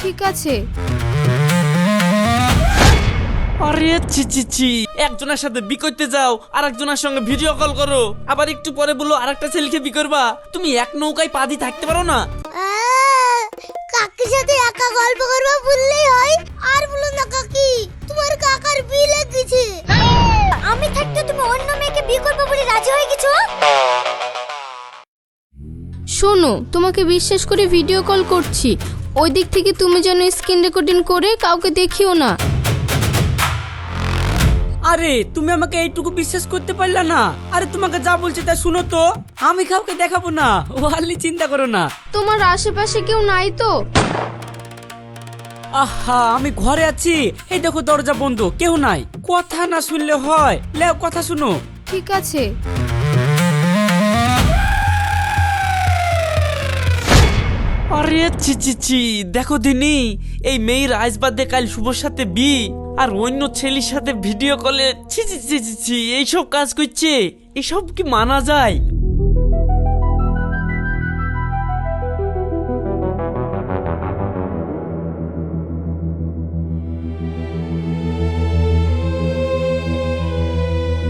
ঠিক আছে। আরে ছি ছি ছি, একজনের সাথে বি করতে যাও আর একজনের সঙ্গে ভিডিও কল করো, আবার একটু পরে বলো আরেকটা ছেলেকে বি করবা। তুমি এক নৌকায় পা দিয়ে থাকতে পারো না? কাকির সাথে একা গল্প করবা বললেই হয়। আর বলো না কাকি, তোমার কাকার বিয়ে লেগেছে। আমি থাকতে তুমি অন্য মেয়েকে বিয়ে করবে বলে রাজি হয়ে গেছো? শোনো, তোমাকে বিশ্বাস করে ভিডিও কল করছি, ওই দিক থেকে তুমি যেন স্ক্রিন রেকর্ডিং করে কাউকে দেখিও না। আরে তুমি আমাকে এইটুকু বিশ্বাস করতে পারলা না? আরে তোমাকে যা বলছি তা শুনো তো, আমি কাউকে দেখাবো না, ও হালি চিন্তা করো না। তোমার আশেপাশে কেউ নাই তো? আহা, আমি ঘরে আছি, এই দেখো দরজা বন্ধ, কেউ নাই। কথা না শুনলে হয়, লেও কথা শুনো। ঠিক আছে। আরে ছি ছি ছি, দেখো দিনি, এই মেয়ের আজ বাদে কাল শুভর সাথে বি আর অন্য ছেলের সাথে ভিডিও কলে ছি ছি ছি ছি ছি, এইসব কাজ করছে, এসব কি মানা যায়?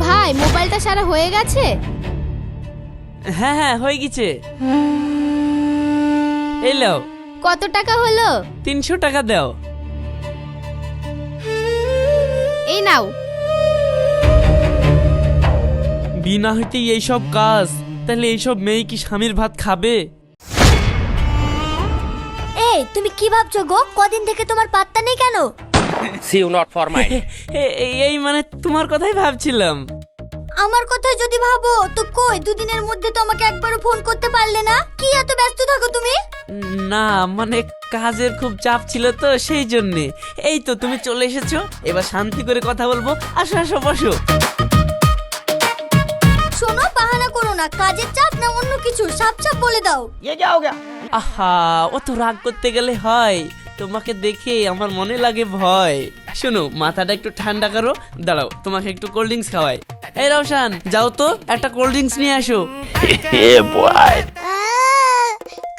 ভাই, মোবাইলটা সারা হয়ে গেছে? হ্যাঁ হ্যাঁ, হয়ে গেছে। এই লাও, কত টাকা হলো? 300 টাকা দাও। এই নাও। বিনা হইতেই এইসব কাজ, তাহলে এইসব মেয়ে কি স্বামীর ভাত খাবে? এই তুমি কি ভাবছো গো? কদিন থেকে তোমার পাত্তা নেই কেন? See you not for mine. এই মানে তোমার কথাই ভাবছিলাম। আমার কথা যদি ভাবো তো কই, দুদিনের মধ্যে তো আমাকে একবারও ফোন করতে পারলে না। কি এত ব্যস্ত থাকো তুমি? না মানে কাজের খুব চাপ ছিল তো সেই জন্যে। এই তো তুমি চলে এসেছো, এবার শান্তি করে কথা বলবো। আসো আসো, বসো। শোনো, বাহানা করো না, কাজের চাপ না অন্য কিছু, সাপ সাপ বলে দাও। আহা, ও তো রাগ করতে গেলে হয়, তোমাকে দেখে আমার মনে লাগে ভয়। শোনো, মাথাটা একটু ঠান্ডা করো, দাঁড়াও তোমাকে একটু কোল্ড ড্রিঙ্কস খাওয়াই। এই রওশান, যাও তো একটা কোল্ড ড্রিঙ্কস নিয়ে আসো। Yeah, boy.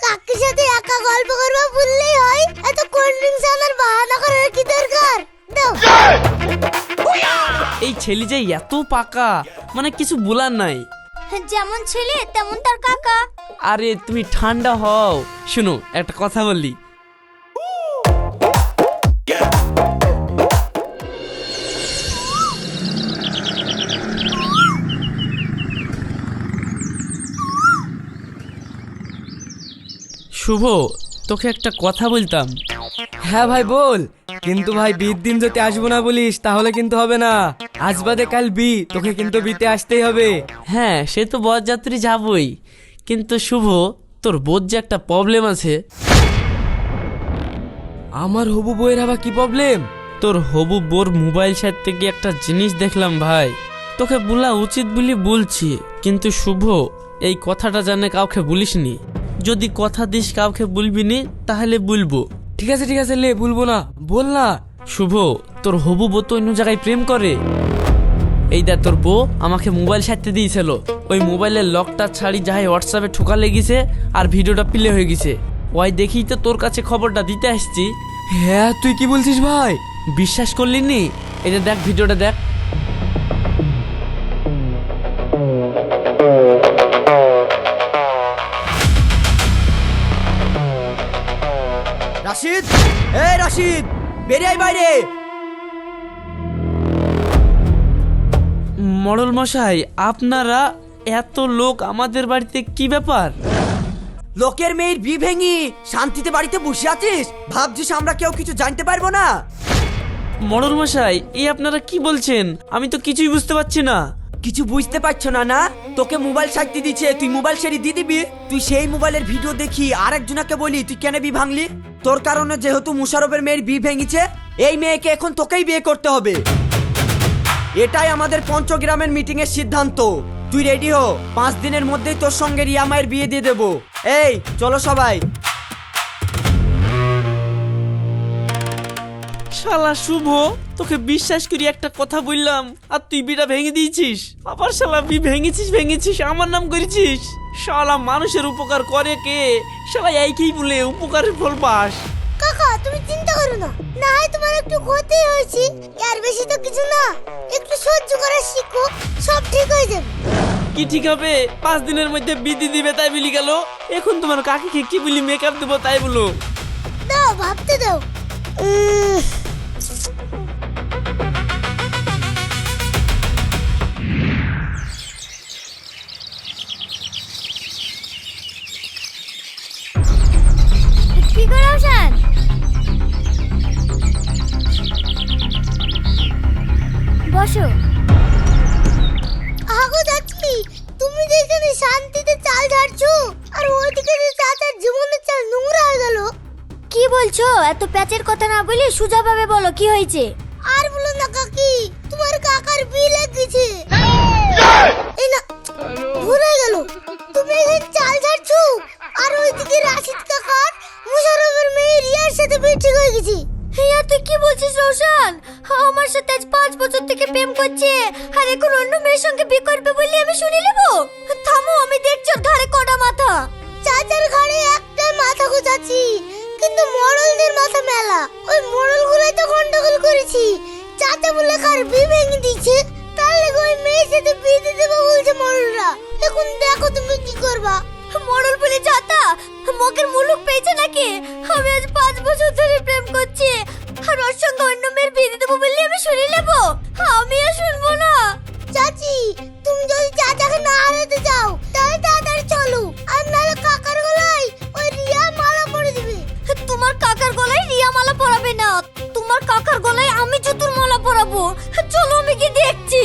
কাকির সাথে একা গল্প করবা বললেই হয়, এত কোল্ড ড্রিঙ্কস আনার বাহানা করার কি দরকার? দাও। এই ছেলে যে এত পাকা, মানে কিছু বলার নাই। যেমন ছেলে তেমন তার কাকা। আরে তুমি ঠান্ডা হও। শুনো, একটা কথা বললি। শুভ, তোকে একটা কথা বলতাম। হ্যাঁ ভাই বল, কিন্তু ভাই বিয়ের দিন যদি আসবো না বলিস তাহলে কিন্তু হবে না। আজ বাদে কাল বি, তোকে কিন্তু বিতে আসতেই হবে। হ্যাঁ, সে তো বরযাত্রী যাবই, কিন্তু শুভ, তোর বোধ যে একটা প্রবলেম আছে। আমার হবু বইয়ের আবার কি প্রবলেম? তোর হবু বোর মোবাইল সাইট থেকে একটা জিনিস দেখলাম ভাই, তোকে বলা উচিত বলে বলছি, কিন্তু শুভ, এই কথাটা জানে কাউকে বলিসনি। যদি কথা দিস কাউকে বলবি নি, তাহলে বলবো। ঠিক আছে লে, বলবো না, বল না। শুভ, তোর হবু বউ তো অন্য জায়গায় প্রেম করে। এই দেখ, তোর বউ আমাকে মোবাইল সারতে দিয়েছিল, ওই মোবাইলের লকটা ছাড়ি যাই হোয়াটসঅ্যাপে ঠোকা লেগেছে আর ভিডিওটা প্লে হয়ে গেছে। ওই দেখি তো তোর কাছে খবরটা দিতে আসছি। হ্যাঁ, তুই কি বলছিস ভাই? বিশ্বাস করলি নি? এই যে দেখ, ভিডিওটা দেখ। রাশিদ, এই রাশিদ, বেরিয়ে আয় বাইরে। মডল মশাই, আপনারা এত লোক আমাদের বাড়িতে, কি ব্যাপার? লোকের মেয়ের বি ভেঙি শান্তিতে বাড়িতে বসে আছিস, ভাবছিস আমরা কেউ কিছু জানতে পারবো না? মডল মশাই, এই আপনারা কি বলছেন? আমি তো কিছুই বুঝতে পারছি না। কিছু বুঝতে পারছো না? না, তোকে মোবাইল সারতে দিচ্ছে, তুই মোবাইল সারি দিয়ে দিবি? তুই সেই মোবাইলের ভিডিও দেখি আরেকজনকে বলি তুই কেন বি ভাঙলি? তোর কারণে যেহেতু মুশারফের মেয়ের বি ভেঙেছে, এই মেয়েকে এখন তোকেই বিয়ে করতে হবে। এটাই আমাদের পঞ্চগ্রামের মিটিং এর সিদ্ধান্ত। তুই রেডি হো, 5 দিনের মধ্যেই তোর সঙ্গে রিয়া মায়ের বিয়ে দিয়ে দেবো। এই চলো সবাই। শালা শুভ, তোকে বিশ্বাস করি একটা কথা বললাম আর তুই বিটা ভেঙে দিয়েছিস। আবার শালা বি ভেঙেছিস আমার নাম করেছিস। শালা মানুষের উপকার করে কে? শালা এইকেই বলে উপকারের ফল পাস। কাকা তুমি চিন্তা করো না, না হয় তোমার একটু ক্ষতি হয়েছে, এর বেশি তো কিছু না, একটু সহ্য করা শিখো, সব ঠিক হয়ে যাবে। কি ঠিক হবে? 5 দিনের মধ্যে বিধি দিবে তাই বলি গেল। এখন তোমার কাকিকে কি বলি মেকআপ দেবো তাই বলো। দাও ভাবতে দাও। কি করে ওশান? বসো। আগো যাচ্ছি, তুমি যে এখানে শান্তিতে চাল ঝাড়ছো আর ওইদিকে যে চাচার জীবনের চাল নোংরা হয়ে গেল। কি বলছো? এত প্যাচের কথা না বলে সোজাভাবে বলো কি হয়েছে। আর বলো না কাকি, তোমার কাকার বিল গেছে। এই না, ভুল হয়ে গেল। তুমি এখানে চাল ঝাড়ছো আর ওইদিকে রাশিদ কাকার মুশারফের মেয়ে রিয়ার সাথে বিয়ে ঠিক হয়ে গেছে। হ্যাঁ তুই কি বলছিস রোশন? আমার সাথে আজ 5 বছর থেকে প্রেম করছে আর এখন অন্য মেয়ের সঙ্গে বিয়ে করবে বলি আমি শুনে নেব? থামো, আমি দেখছি ওর ঘাড়ে কটা মাথা। চাচার ঘাড়ে একটা মাথা গোছাচ্ছি, কিন্তু মরলদের মাথা মেলা। ওই মরলগুলোই তো গন্ডগোল করেছি। চাচা বলে কার বিয়ে ভেঙে দিচ্ছে, তার লেগে ওই মেয়ের সাথে বিয়ে দিতে বলছে মরলরা। এখন দেখো তুমি কি করবা। মরল বলে চাতা মকের মুলুক পেয়েছে নাকি? আমি আজ 5 বছর ধরে প্রেম করছি আর ওর সঙ্গে অন্য মেয়ের বিয়ে দেবো বললে আমি শুনে নেব? আমি আর শুনবো না। চাচি তুমি যদি চাচাকে না হারাতে চাও তাহলে তাড়াতাড়ি চলো, আর নাহলে কাকার গলায় ওই রিয়া মালা পরে দিবে। তোমার কাকার গলায় রিয়া মালা পরাবে না, তোমার কাকার গলায় আমি জুতোর মালা পরাবো। চলো আমি কি দেখছি।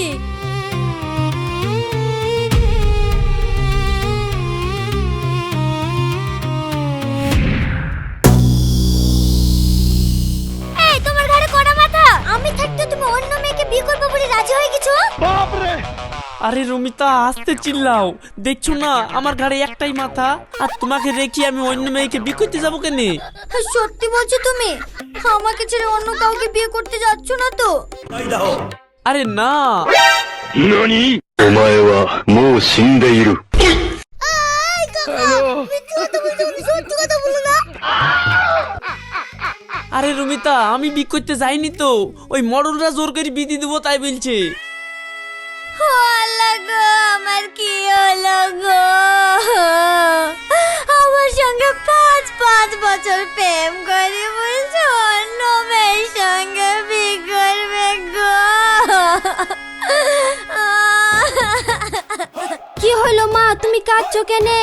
এই তোমার ঘরে কটা মাথা? আমি থাকতে তুমি অন্য মেয়েকে বিয়ে করবে বলে রাজি হয়ে গেছো? আরে রমিতা আস্তে চিল্লাও, দেখছো না আমার ঘাড়ে একটাই মাথা, আর তোমাকে রেখে আমি অন্য মেয়েকে বিয়ে করতে যাবো কেনে? সত্যি বলছো তুমি? আমাকে ছেড়ে অন্য কাউকে বিয়ে করতে যাচ্ছ না তো? আরে না।お前はもう死んでいる。আই কাকা, মিথ্যে কথা বলছো, সত্যি কথা বলো না। আরে রমিতা আমি বিয়ে করতে যাইনি তো, ওই মডলরা জোর করে বিয়ে দেবো তাই বলছে। ও আল্লাহ গো, আমার কি হলো গো? আমার সঙ্গে 5 বছর প্রেম করে বলছো অন্য মেয়ের সঙ্গে বিয়ে করবে গো? কি হলো মা, তুমি কাঁদছো কেনে?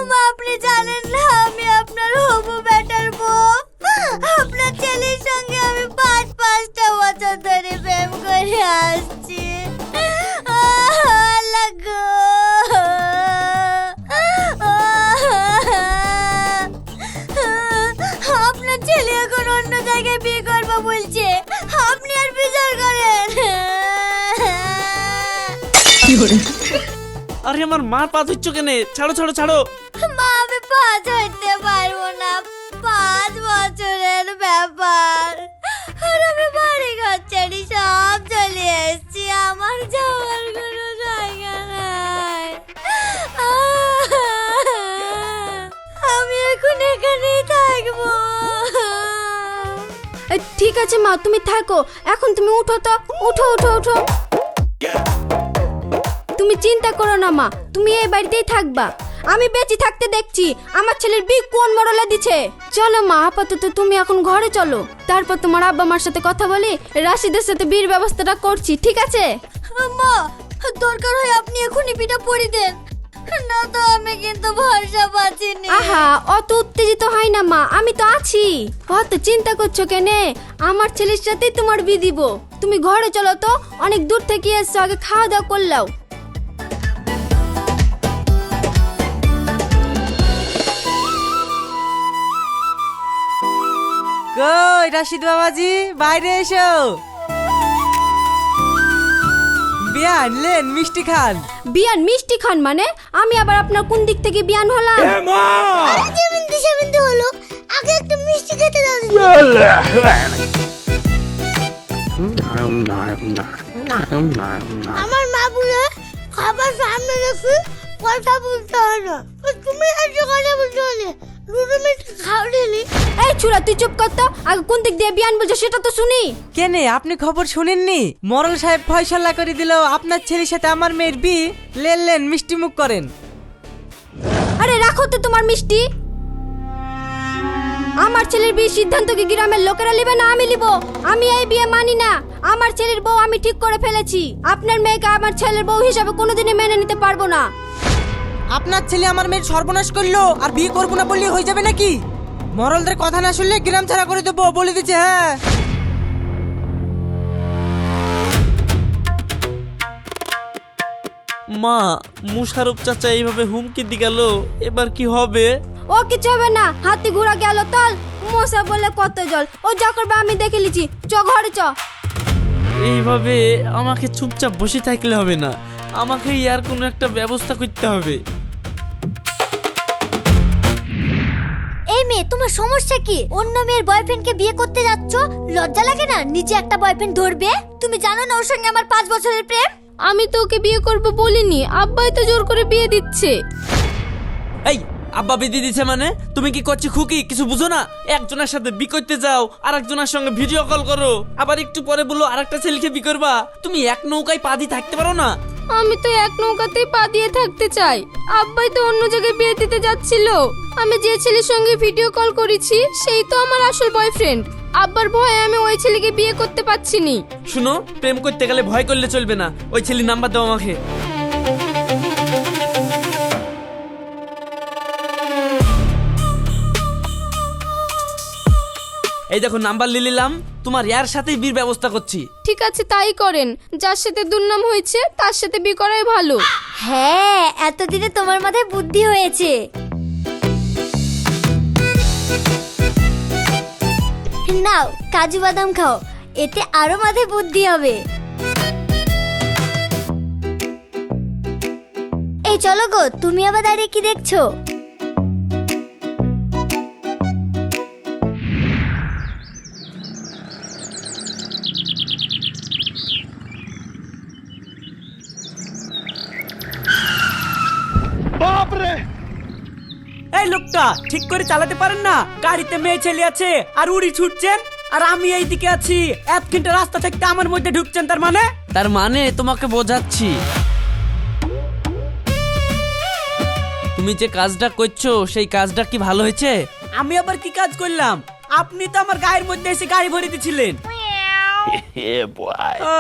মা আপনি জানেন না আমি আপনার হবু বেটার বউ। আপনার ছেলের সঙ্গে আমি 5টা বছর ধরে প্রেম করে আসছি। আল্লাহ গো। আপনার ছেলে এখন অন্য জায়গায় বিয়ে করবো বলছে, আপনি আর বিচার করেন। আরে আমার মা পা ধরছ কেনে? ছাড়ো ছাড়ো ছাড়ো। মা আমি পা ধরতে পারবো না, 5 বছরের ব্যাপার, আর আমি বাড়ি ঘর ছেড়ে সব চলে এসেছি, আমার যাওয়ার কোনো জায়গা নাই। আমি এখন এখানেই থাকবো। ঠিক আছে মা, তুমি থাকো, এখন তুমি উঠো তো, উঠো উঠো উঠো। তুমি চিন্তা করো না মা, তুমি এই বাড়িতেই থাকবা। আমি বেঁচে থাকতে দেখছি আমার ছেলের বিয়ে কোন মরলা দিছে। চলো মা, আপাতত তুমি এখন ঘরে চলো, তারপর তোমার আব্বা মার সাথে কথা বলে রাশিদের সাথে বিয়ের ব্যবস্থাটা করছি, ঠিক আছে? মা দরকার হয় আপনি এখনই বিটা পড়ি দেন, না তো আমি কিন্তু ভরসা পাচ্ছি না। আহা অত উত্তেজিত হয় না মা, আমি তো আছি। অত চিন্তা করছো কেনে? আমার ছেলের সাথেই তোমার বিয়ে দিব। তুমি ঘরে চলো তো, অনেক দূর থেকে এসছো, আগে খাওয়া দাওয়া করলাও। কই রাশিদ বাবাজি, বাইরে এসো। বিয়ান লেন, মিষ্টি খান। বিয়ান মিষ্টি খান মানে? আমি আবার আপনার কোন দিক থেকে বিয়ান হলাম? যেমন হলো, আগে একটা মিষ্টি খেতে দাও। আমার মা বলে খাবার সামনে রেখে কথা বলতে হয় না। তুমি আর সকালে বলতে হলে দুটো মিনিট খাও দিলি। এই ছুরা তুই চুপ কর তো, আগে কোন দিক দিয়ে বিয়ান বলছো সেটা তো শুনি। কেনে আপনি খবর শুনেননি? মরল সাহেব ফয়সালা করে দিল আপনার ছেলের সাথে আমার মেয়ের বিয়ে। লেন মিষ্টি মুখ করেন। আরে রাখো তো তোমার মিষ্টি। আমার ছেলের বিয়ে সিদ্ধান্ত কি গ্রামের লোকেরা নেবে না আমি নিব? আমি এই বিয়ে মানি না। আমার ছেলের বউ আমি ঠিক করে ফেলেছি। আপনার মেয়েকে আমার ছেলের বউ হিসাবে কোনোদিনই মেনে নিতে পারবো না। আপনার ছেলে আমার মেয়ের সর্বনাশ করলো আর বিয়ে করবো না বললে হয়ে যাবে নাকি? মরলদের কথা না শুনলে গ্রাম ছাড়া করে দেবো বলে দিচ্ছে। হ্যাঁ মা, মুশারফ চাচা এইভাবে হুমকি দি গেল, এবার কি হবে? ও কিছু হবে না, হাতি ঘোড়া গেল তল, মশা বলে কত জল। ও যা করবে আমি দেখে লিছি। চ ঘরে চ। এইভাবে আমাকে চুপচাপ বসে থাকলে হবে না, আমাকে আর কোনো একটা ব্যবস্থা করতে হবে। এই মেয়ে তোমার সমস্যা কি? অন্য মেয়ের বয়ফ্রেন্ডকে বিয়ে করতে যাচ্ছ, লজ্জা লাগে না? নিজে একটা বয়ফ্রেন্ড ধরবে। তুমি জানো না ওর সঙ্গে আমার 5 বছরের প্রেম। আমি তো ওকে বিয়ে করব বলিনি, আব্বাই তো জোর করে বিয়ে দিচ্ছে। এই আব্বা বিদি দিছে মানে? তুমি কি করছি খুকি, কিছু বুঝো না? একজনের সাথে বি করতে যাও, আর একজনের সঙ্গে ভিডিও কল করো, আবার একটু পরে বলো আরেকটা ছেলেকে বি করবা। তুমি এক নৌকায় পা দিয়ে থাকতে পারো না? আমি তো এক নৌকাতেই পা দিয়ে থাকতে চাই। আব্বাই তো অন্য জায়গায় বিয়ে দিতে যাচ্ছিল। আমি যে ছেলের সঙ্গে ভিডিও কল করেছি সেই তো আমার আসল বয়ফ্রেন্ড। আব্বার ভয়ে আমি ওই ছেলেকে বিয়ে করতে পারছিনি। শুনো, প্রেম করতে গেলে ভয় করলে চলবে না। ওই ছেলের নাম্বার দাও আমাকে। এই দেখো নাম্বার নিয়ে নিলাম, তোমার ইয়ার সাথেই বিয়ের ব্যবস্থা করছি। ঠিক আছে তাই করেন, যার সাথে দুর্নাম হয়েছে তার সাথে বিয়ে করাই ভালো। হ্যাঁ, এতদিনে তোমার মাথায় বুদ্ধি হয়েছে। নাও কাজু বাদাম খাও, এতে আরো মাথায় বুদ্ধি হবে। এই চলো গো, তুমি আবার দাঁড়িয়ে কি দেখছো? এই লোকটা ঠিক করে চালাতে পারেন না? গাড়িতে মেয়ে ছেলে আছে আর উড়ি ছুটছেন, আর আমি এইদিকে আছি। 1 ঘন্টা রাস্তা থেকে আমার মধ্যে ঢুকছেন, তার মানে তোমাকে বোঝাচ্ছি, তুমি যে কাজটা করছো সেই কাজটা কি ভালো হয়েছে? আমি আবার কি কাজ করলাম? আপনি তো আমার গায়ের মধ্যে এসে গাড়ি ভরে দিছিলেন। ও,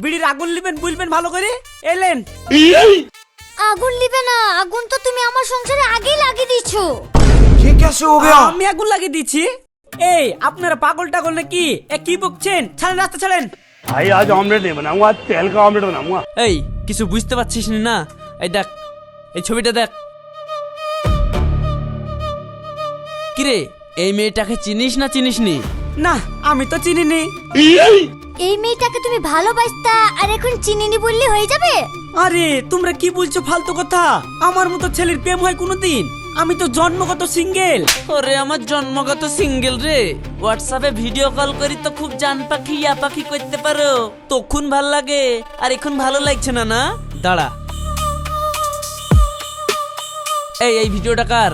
বিড়ির আগুন লিবেন বলবেন ভালো করে এলেন। আগুন লিবে না, আগুন তো তুমি আমার সংসারে আগেই লাগিয়ে দিছো। আমি আগুন লাগিয়ে দিচ্ছি? এই আপনারা পাগল টাগল নাকি? কি বকছেন? ছাড়েন, রাস্তা ছাড়েন। भाई आज ऑमलेट नहीं बनाऊंगा, आज तेल का ऑमलेट बनाऊंगा। এই কিছু বুঝতে পারছিস না? এই দেখ, এই ছবিটা দেখ। কিরে, এই মেয়েটাকে চিনিস না চিনিসনি? না, আমি তো চিনিনি। এই মেয়েটাকে তুমি ভালোবাসতা আর এখন চিনিনি বললে হয়ে যাবে? আরে তোমরা কি বলছো ফালতু কথা? আমার মতো ছেলের প্রেম হয় কোনোদিন? আমি তো জন্মগত সিঙ্গেল। ওরে আমার জন্মগত সিঙ্গেল রে। হোয়াটসঅ্যাপে ভিডিও কল করি তো খুব জান পাখি ইয়া পাখি করতে পারো, তখন ভাল লাগে, আর এখন ভালো লাগছে না না? দাঁড়া, এই ভিডিওটা কার?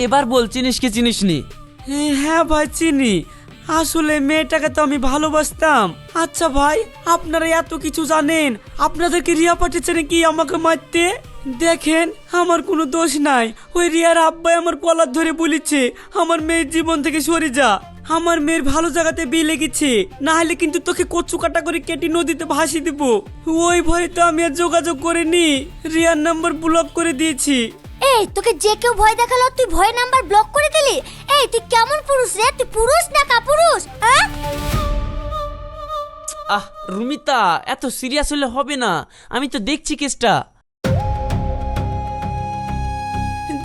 এবার বল চিনিস কি চিনিসনি? হ্যাঁ ভাই চিনি, আসলে মেয়েটাকে তো আমি ভালোবাসতাম। আচ্ছা ভাই, আপনারা এত কিছু জানেন, আপনাদেরকে রিয়া পাঠিয়েছেন কি আমাকে মারতে? দেখেন আমার কোনো দোষ নাই, ওই রিয়ার আব্বাই আমার কলার ধরে বলেছে আমার মেয়ের জীবন থেকে সরে যা। আমার মেয়ের ভালো জায়গাতে বিয়ে লেগেছে, না হলে কিন্তু তোকে কচু কাটা করে কেটে নদীতে ভাসিয়ে দিব। ওই ভয়ে তো আমি আর যোগাযোগ করিনি, রিয়ার নাম্বার ব্লক করে দিয়েছি। এই তোকে যে কেউ ভয় দেখালো তুই ভয় নাম্বার ব্লক করে দিলি? এই তুই কেমন পুরুষ রে? তুই পুরুষ না কাপুরুষ? হ্যাঁ? আহ রুমিতা, এত সিরিয়াস হলে হবে না, আমি তো দেখছি কেসটা।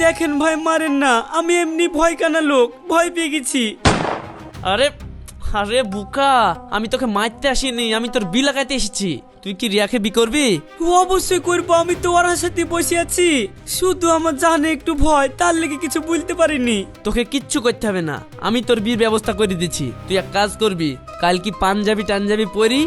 দেখেন ভাই মারেন না, আমি এমনি ভয় কানা লোক, ভয় পেয়ে গেছি। আরে আরে বুকা, আমি তোকে মারতে আসিনি, আমি তোর বিল লাগাইতে এসেছি। তুই তুই কি রিয়াকে বি করবি? ও অবশ্যই করবো, আমি তো ওর সাথে বসে আছি। শুধু আমার জানে একটু ভয়, তার লেগে কিছু বলতে পারিনি। তোকে কিচ্ছু করতে হবে না, আমি তোর বিয়ের ব্যবস্থা করে দিচ্ছি। তুই এক কাজ করবি, কাল কি পাঞ্জাবি টাঞ্জাবি পরি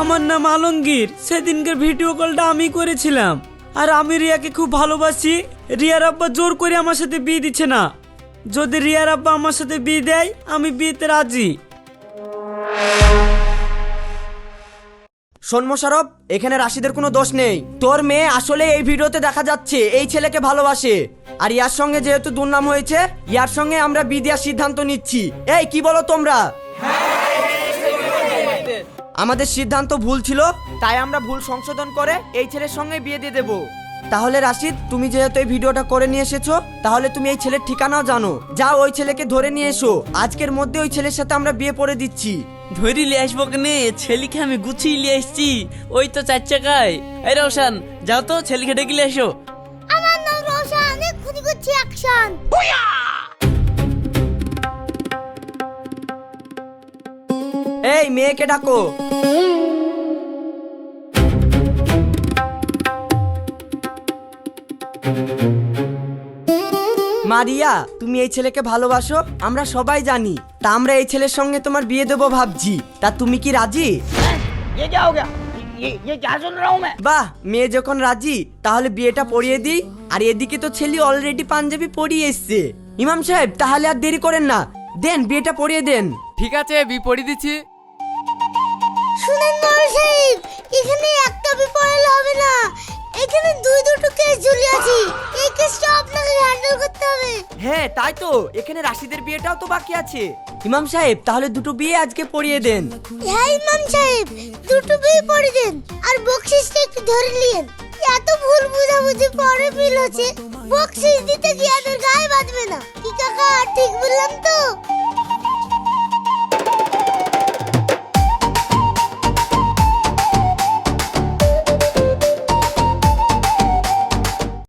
আমার নাম আলমগীর। সেদিনকার ভিডিও কলটা আমি করেছিলাম। আর আমি রিয়াকে খুব ভালোবাসি। রিয়ার আব্বা জোর করে আমার সাথে বিয়ে দিচ্ছে না। যদি রিয়ার আব্বা আমার সাথে বিয়ে দেয়, আমি বিয়েতে রাজি। শোন মোশারফ, এখানে রাশিদের কোনো দোষ নেই। তোর মেয়ে আসলে এই ভিডিওতে দেখা যাচ্ছে এই ছেলেকে ভালোবাসে। আর ইয়ার সঙ্গে যেহেতু দুর্নাম হয়েছে, ইয়ার সঙ্গে আমরা বিয়ে দেওয়ার সিদ্ধান্ত নিচ্ছি। এই কি বলো তোমরা? আমাদের সিদ্ধান্ত ভুল ছিল, তাই আমরা ভুল সংশোধন করে এই ছেলের সঙ্গে বিয়ে দিয়ে দেব। তাহলে রাশিদ, তুমি যেহেতু এই ভিডিওটা করে নিয়ে এসেছো, তাহলে তুমি এই ছেলের ঠিকানাও জানো। যাও ওই ছেলেকে ধরে নিয়ে এসো। আজকের মধ্যে ওই ছেলের সাথে আমরা বিয়ে পড়ে দিচ্ছি। ধরি লিয়ে আসবো কেনে? ছেলেকে আমি গুছিয়ে লিয়ে এসছি, ওই তো 4 চাকায়। এই রোশন, যাও তো ছেলেকে ডেকে নিয়ে এসো। আমার নাম রোশন, এক্ষুনি করছি অ্যাকশন। এই মেয়েকে ডাকো। মারিয়া, তুমি এই ছেলেকে ভালোবাসো, আমরা সবাই জানি। তা আমরা এই ছেলের সঙ্গে তোমার বিয়ে দেবো ভাবছি। তা তুমি কি রাজি? বাহ, মেয়ে যখন রাজি, তাহলে বিয়েটা পড়িয়ে দিই। আর এদিকে তো ছেলে অলরেডি পাঞ্জাবি পরিয়ে এসছে। ইমাম সাহেব, তাহলে আর দেরি করেন না, দেন বিয়েটা পড়িয়ে দেন। ঠিক আছে, বি পড়ি দিচ্ছি। শুনেন মৌলভী সাহেব, এখানে একটা বিপরীত হবে না, এখানে দুটো কেস ঝুলে আছে। এই কেসটা আপনাকে হ্যান্ডেল করতে হবে। হ্যাঁ তাই তো, এখানে রাশিদের বিয়েটাও তো বাকি আছে। ইমাম সাহেব, তাহলে দুটো বিয়ে আজকে পড়িয়ে দেন। হ্যাঁ ইমাম সাহেব, দুটো বিয়ে পড়ে দেন। আর বকশিসটা একটু ধরে নিয়েন। এত ভুল বুঝাবুঝি পরে মিল হচ্ছে, বকশিস দিতে গিয়ে এদের গায়ে বাঁধবে না। কি কাকা, ঠিক বললাম তো?